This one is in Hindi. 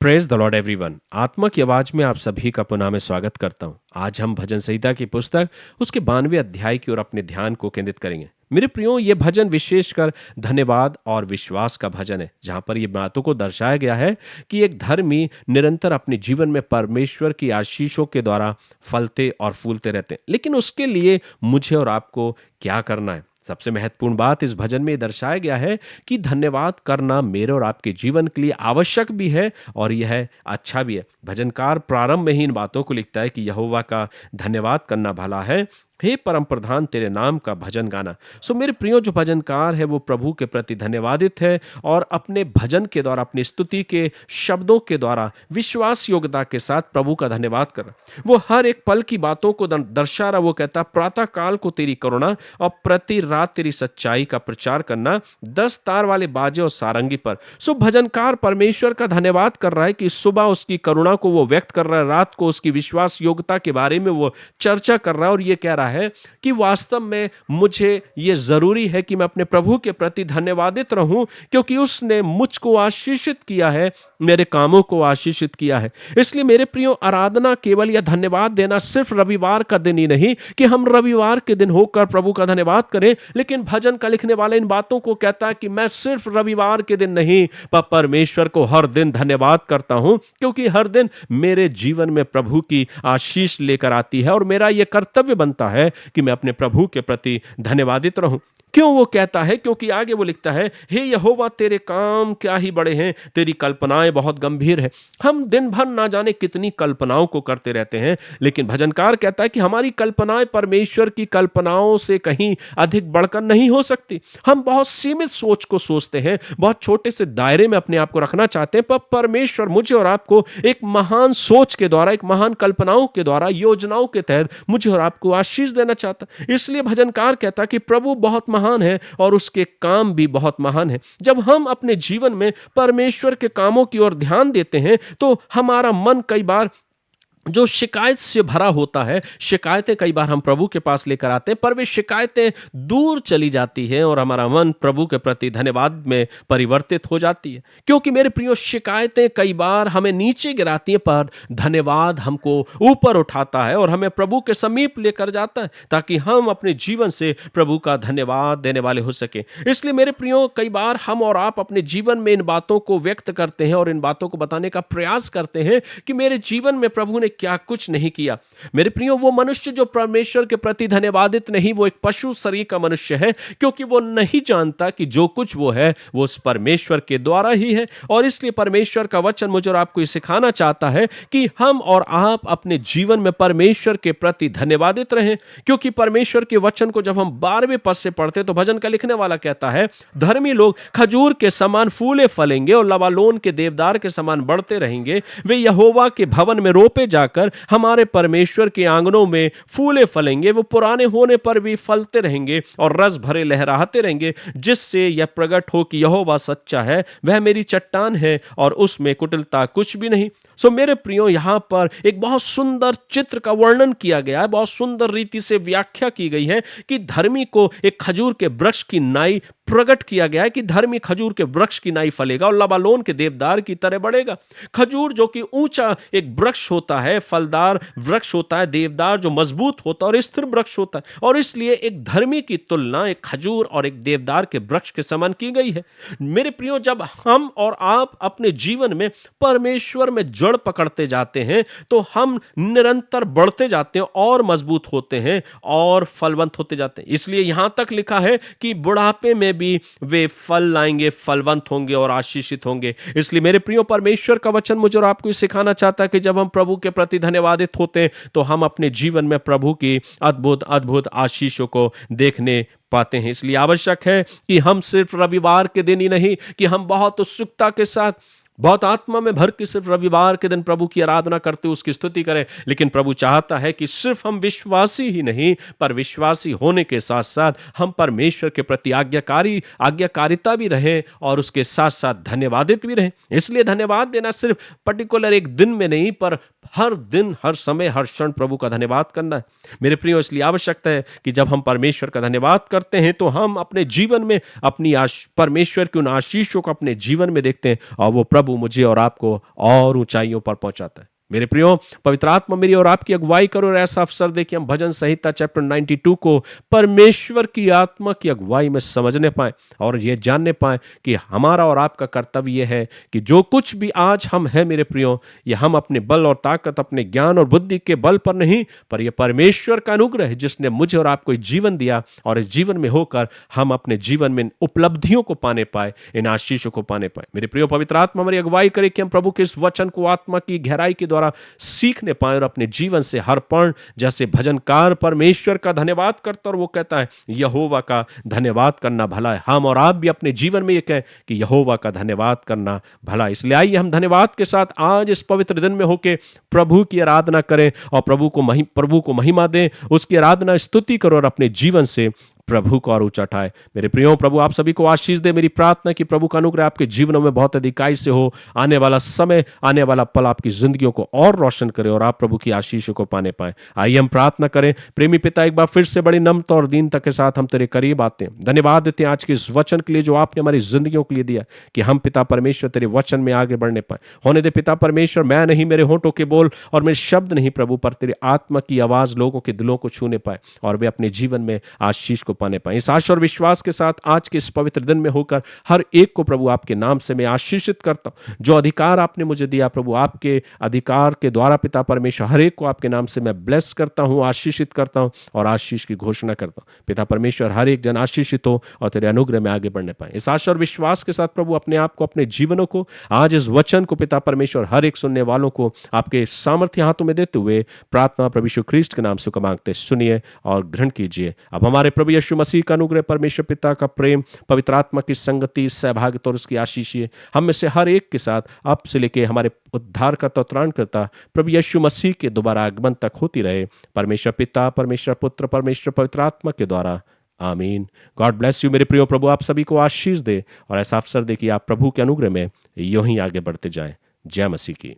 Praise the Lord everyone. आत्मा की आवाज में आप सभी का पुनः मैं स्वागत करता हूं। आज हम भजन संहिता की पुस्तक उसके 92वें अध्याय की ओर अपने ध्यान को केंद्रित करेंगे। मेरे प्रियो, ये भजन विशेषकर धन्यवाद और विश्वास का भजन है, जहां पर ये बातों को दर्शाया गया है कि एक धर्मी निरंतर अपने जीवन में परमेश्वर की आशीषों के द्वारा फलते और फूलते रहते हैं। लेकिन उसके लिए मुझे और आपको क्या करना है? सबसे महत्वपूर्ण बात इस भजन में ये दर्शाया गया है कि धन्यवाद करना मेरे और आपके जीवन के लिए आवश्यक भी है और यह अच्छा भी है। भजनकार प्रारंभ में ही इन बातों को लिखता है कि यहोवा का धन्यवाद करना भला है, हे परम प्रधान तेरे नाम का भजन गाना। सो मेरे प्रियो, जो भजनकार है वो प्रभु के प्रति धन्यवादित है और अपने भजन के द्वारा, अपनी स्तुति के शब्दों के द्वारा विश्वास योग्यता के साथ प्रभु का धन्यवाद कर रहा। वो हर एक पल की बातों को दर्शा रहा। वो कहता, प्रातः काल को तेरी करुणा और प्रति रात तेरी सच्चाई का प्रचार करना 10 तार वाले बाजे और सारंगी पर। सो भजनकार परमेश्वर का धन्यवाद कर रहा है कि सुबह उसकी करुणा को वो व्यक्त कर रहा है, रात को उसकी विश्वास योग्यता के बारे में वो चर्चा कर रहा है और ये कह रहा है कि वास्तव में मुझे ये जरूरी है कि मैं अपने प्रभु के प्रति धन्यवादित रहूं, क्योंकि उसने मुझको आशीषित किया है, मेरे कामों को आशीषित किया है। इसलिए मेरे प्रियो, आराधना केवल यह धन्यवाद देना सिर्फ रविवार का दिन ही नहीं कि हम रविवार के दिन होकर प्रभु का धन्यवाद करें, लेकिन भजन का लिखने वाला इन बातों को कहता है कि मैं सिर्फ रविवार के दिन नहीं पर परमेश्वर को हर दिन धन्यवाद करता हूं, क्योंकि हर दिन मेरे जीवन में प्रभु की आशीष लेकर आती है और मेरा यह कर्तव्य बनता है कि मैं अपने प्रभु के प्रति धन्यवादित रहूं। क्यों वो कहता है? क्योंकि आगे वो लिखता है, हे यहोवा तेरे काम क्या ही बड़े हैं, तेरी कल्पनाएं बहुत गंभीर है। हम दिन भर ना जाने कितनी कल्पनाओं को करते रहते हैं, लेकिन भजनकार कहता है कि हमारी कल्पनाएं परमेश्वर की कल्पनाओं से कहीं अधिक बढ़कर नहीं हो सकती। हम बहुत सीमित सोच को सोचते हैं, बहुत छोटे से दायरे में अपने आप को रखना चाहते हैं, पर परमेश्वर मुझे और आपको एक महान सोच के द्वारा, एक महान कल्पनाओं के द्वारा, योजनाओं के तहत मुझे और आपको आशीष देना चाहता है। इसलिए भजनकार कहता है कि प्रभु बहुत महान है और उसके काम भी बहुत महान है। जब हम अपने जीवन में परमेश्वर के कामों की ओर ध्यान देते हैं तो हमारा मन कई बार जो शिकायत से भरा होता है, शिकायतें कई बार हम प्रभु के पास लेकर आते हैं, पर वे शिकायतें दूर चली जाती हैं और हमारा मन प्रभु के प्रति धन्यवाद में परिवर्तित हो जाती है। क्योंकि मेरे प्रियो, शिकायतें कई बार हमें नीचे गिराती हैं, पर धन्यवाद हमको ऊपर उठाता है और हमें प्रभु के समीप लेकर जाता है, ताकि हम अपने जीवन से प्रभु का धन्यवाद देने वाले हो सके। इसलिए मेरे प्रियो, कई बार हम और आप अपने जीवन में इन बातों को व्यक्त करते हैं और इन बातों को बताने का प्रयास करते हैं कि मेरे जीवन में प्रभु ने क्या कुछ नहीं किया। मेरे प्रियो, वो मनुष्य जो परमेश्वर के प्रति धन्यवादित नहीं, वो एक पशु शरीर का मनुष्य है, क्योंकि वो नहीं जानता कि जो कुछ वो है वो उस परमेश्वर के द्वारा ही है। और इसलिए परमेश्वर का वचन मुझे और आपको ये सिखाना चाहता है कि हम और आप अपने जीवन में परमेश्वर के प्रति धन्यवादित रहें, क्योंकि परमेश्वर के वचन को जब हम 12वें पद से पढ़ते तो भजन का लिखने वाला कहता है, धर्मी लोग खजूर के समान फूले फलेंगे और लबालोन के देवदार के समान बढ़ते रहेंगे। वे यहोवा के भवन में रोपे जाकर हमारे परमेश्वर के आंगनों में फूले फलेंगे। वो पुराने होने पर भी फलते रहेंगे और रस भरे लहराते रहेंगे, जिससे यह प्रकट हो कि यहोवा सच्चा है, वह मेरी चट्टान है और उसमें कुटिलता कुछ भी नहीं। सो मेरे प्रियो, यहां पर एक बहुत सुंदर चित्र का वर्णन किया गया है, बहुत सुंदर रीति से व्याख्या की गई है कि धर्मी को एक खजूर के वृक्ष की नाई प्रकट किया गया है कि धर्मी खजूर के वृक्ष की नाई फलेगा और लबालोन के देवदार की तरह बढ़ेगा। खजूर जो कि ऊंचा एक वृक्ष होता है, फलदार वृक्ष होता है, देवदार जो मजबूत होता है और स्थिर वृक्ष होता है, और इसलिए एक धर्मी की तुलना एक खजूर और एक देवदार के वृक्ष के समान की गई है। मेरे प्रियो, जब हम और आप अपने जीवन में परमेश्वर में जड़ पकड़ते जाते हैं तो हम निरंतर बढ़ते जाते हैं और मजबूत होते हैं और फलवंत होते जाते हैं। इसलिए यहां तक लिखा है कि बुढ़ापे में भी वे फल लाएंगे, फलवंत होंगे और आशीषित होंगे। इसलिए मेरे प्रियो, परमेश्वर का वचन मुझे और आपको सिखाना चाहता है कि जब हम प्रभु के प्रति धन्यवादित होते हैं तो हम अपने जीवन में प्रभु की अद्भुत अद्भुत आशीषों को देखने पाते हैं। इसलिए आवश्यक है कि हम सिर्फ रविवार के दिन ही नहीं, कि हम बहुत उत्सुकता के साथ, बहुत आत्मा में भर के सिर्फ रविवार के दिन प्रभु की आराधना करते, उसकी स्तुति करें, लेकिन प्रभु चाहता है कि सिर्फ हम विश्वासी ही नहीं, पर विश्वासी होने के साथ साथ हम परमेश्वर के प्रति आज्ञाकारिता भी रहें और उसके साथ साथ धन्यवादित भी रहें। इसलिए धन्यवाद देना सिर्फ पर्टिकुलर एक दिन में नहीं, पर हर दिन, हर समय, हर क्षण प्रभु का धन्यवाद करना है। मेरे प्रियो, इसलिए आवश्यकता है कि जब हम परमेश्वर का धन्यवाद करते हैं तो हम अपने जीवन में अपनी परमेश्वर की उन आशीषों को अपने जीवन में देखते हैं और वो प्रभु प्रभु मुझे और आपको और ऊंचाइयों पर पहुंचाता है। मेरे प्रियो, पवित्र आत्मा मेरी और आपकी अगुवाई करो और ऐसा अवसर दे कि हम भजन संहिता चैप्टर 92 को परमेश्वर की आत्मा की अगुवाई में समझने पाए और ये जानने पाए कि हमारा और आपका कर्तव्य ये है कि जो कुछ भी आज हम हैं मेरे प्रियो, ये हम अपने बल और ताकत, अपने ज्ञान और बुद्धि के बल पर नहीं, पर यह परमेश्वर का अनुग्रह है जिसने मुझे और आपको जीवन दिया, और इस जीवन में होकर हम अपने जीवन में इन उपलब्धियों को पाने पाए, इन आशीषों को पाने पाए। मेरे प्रियो, पवित्र आत्मा हमारी अगुवाई करे कि हम प्रभु के इस वचन को आत्मा की गहराई के द्वारा सीखने पाए और अपने जीवन से हर पल, जैसे भजनकार परमेश्वर का धन्यवाद करता और वो कहता है यहोवा का धन्यवाद करना भला है, हम और आप भी अपने जीवन में ये कहें कि यहोवा का धन्यवाद करना भला है। इसलिए आइए हम धन्यवाद के साथ आज इस पवित्र दिन में होके प्रभु की आराधना करें और प्रभु को महिमा दें, उसकी आराधना स्तुति करो और अपने जीवन से प्रभु को और ऊंचा उठाए। मेरे प्रियो, प्रभु आप सभी को आशीष दे। मेरी प्रार्थना कि प्रभु का अनुग्रह आपके जीवनों में बहुत अधिकाई से हो, आने वाला समय, आने वाला पल आपकी जिंदगियों को और रोशन करे और आप प्रभु की आशीषों को पाने पाए। आइए हम प्रार्थना करें। प्रेमी पिता, एक बार फिर से बड़ी नम्रता और दीनता के साथ हम तेरे करीब आते हैं। धन्यवाद देते हैं आज के इस वचन के लिए जो आपने हमारी जिंदगियों के लिए दिया, कि हम पिता परमेश्वर तेरे वचन में आगे बढ़ने पाए। होने दे पिता परमेश्वर, मैं नहीं, मेरे होठों के बोल और मेरे शब्द नहीं प्रभु, पर तेरे आत्मा की आवाज लोगों के दिलों को छूने पाए और वे अपने जीवन में आशीष को पाने पाए। इस आशा और विश्वास के साथ आज के इस पवित्र दिन में होकर हर एक को प्रभु आपके नाम से मैं आशीषित करता हूं। जो अधिकार आपने मुझे दिया प्रभु, आपके अधिकार के द्वारा पिता परमेश्वर हर एक को आपके नाम से मैं ब्लेस करता हूं, आशीषित करता हूं और आशीष की घोषणा करता हूं। पिता परमेश्वर, हर एक जन आशीषित हो और तेरे अनुग्रह में आगे बढ़ने पाए। इस आशा और विश्वास के साथ प्रभु अपने आप को, अपने जीवनों को, आज इस वचन को पिता परमेश्वर हर एक सुनने वालों को आपके सामर्थ्य हाथों में देते हुए प्रार्थना प्रभु यीशु ख्रीस्त के नाम से मांगते सुनिए और ग्रहण कीजिए। अब हमारे प्रभु यीशु मसीह का अनुग्रह, परमेश्वर पिता का प्रेम, पवित्र आत्मा की संगति, सहभागिता और उसकी आशीष हम में से हर एक के साथ अब से लेके हमारे उद्धारकर्ता, त्राणकर्ता प्रभु यीशु मसीह के दोबारा आगमन तक होती रहे। परमेश्वर पिता, परमेश्वर पुत्र, परमेश्वर पवित्र आत्मा के द्वारा आमीन। गॉड ब्लेस यू मेरे प्रियो। प्रभु आप सभी को आशीष दे और ऐसा अवसर दे कि आप प्रभु के अनुग्रह में यूं ही आगे बढ़ते जाएं। जय मसीह की।